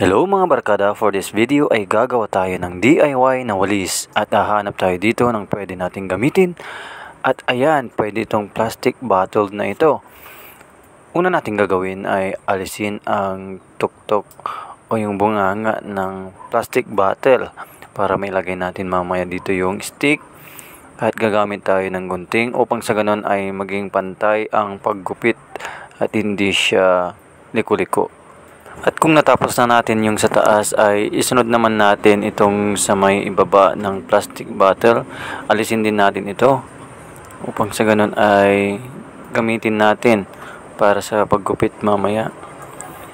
Hello mga barkada, for this video ay gagawa tayo ng DIY na walis at hahanap tayo dito ng pwede nating gamitin. At ayan, pwede itong plastic bottle na ito. Una nating gagawin ay alisin ang tuktok o yung bunganga ng plastic bottle para mailagay natin mamaya dito yung stick. At gagamit tayo ng gunting upang sa ganon ay maging pantay ang paggupit at hindi siya liko-liko. At kung natapos na natin yung sa taas ay isunod naman natin itong sa may ibaba ng plastic bottle. Alisin din natin ito upang sa ganun ay gamitin natin para sa paggupit mamaya.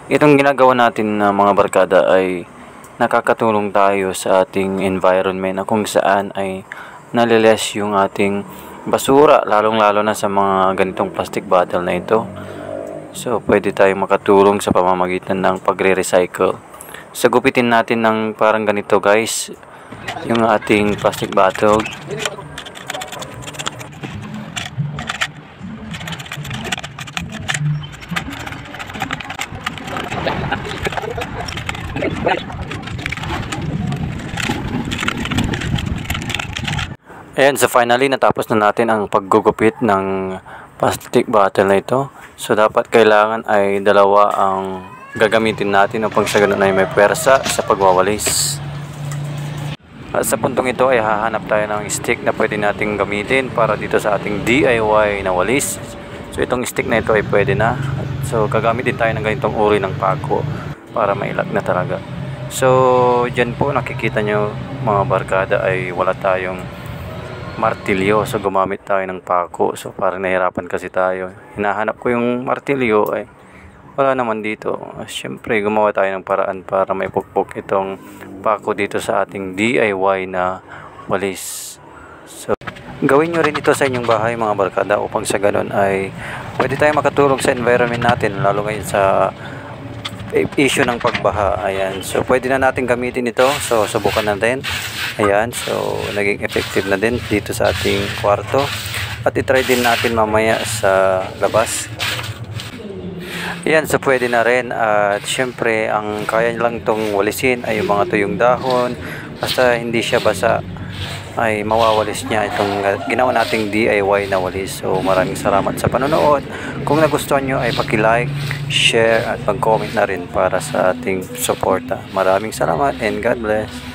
Itong ginagawa natin na mga barkada ay nakakatulong tayo sa ating environment na kung saan ay naliles yung ating basura, lalong-lalo na sa mga ganitong plastic bottle na ito. So, pwede tayong makatulong sa pamamagitan ng pagre-recycle. So, gupitin natin ng parang ganito guys, yung ating plastic bottle. Ayan, so finally natapos na natin ang paggugupit ng plastic bottle na ito. So dapat kailangan ay dalawa ang gagamitin natin upang sa ganun ay may pwersa sa pagwawalis. At sa puntong ito ay hahanap tayo ng stick na pwede nating gamitin para dito sa ating DIY na walis. So itong stick na ito ay pwede na. So gagamit din tayo ng ganitong uri ng pako para mailag na talaga. So dyan po nakikita nyo mga barkada ay wala tayong martilyo, so gumamit tayo ng pako. So parang nahirapan kasi tayo, hinahanap ko yung martilyo ay wala naman dito. Siyempre gumawa tayo ng paraan para may pukpok itong pako dito sa ating DIY na walis. So gawin nyo rin ito sa inyong bahay mga barkada upang sa ganun ay pwede tayo makatulong sa environment natin, lalo ngayon sa issue ng pagbaha. Ayan, so pwede na natin gamitin ito. So subukan natin. Ayan, so naging effective na din dito sa ating kwarto. At itry din natin mamaya sa labas. Ayan, so pwede na rin. At syempre ang kaya lang itong walisin ay yung mga tuyong dahon. Basta hindi siya basa ay mawawalis niya itong ginawa nating DIY na walis. So maraming salamat sa panonood. Kung nagustuhan nyo ay paki-like, share at mag-comment na rin para sa ating suporta. Maraming salamat and God bless.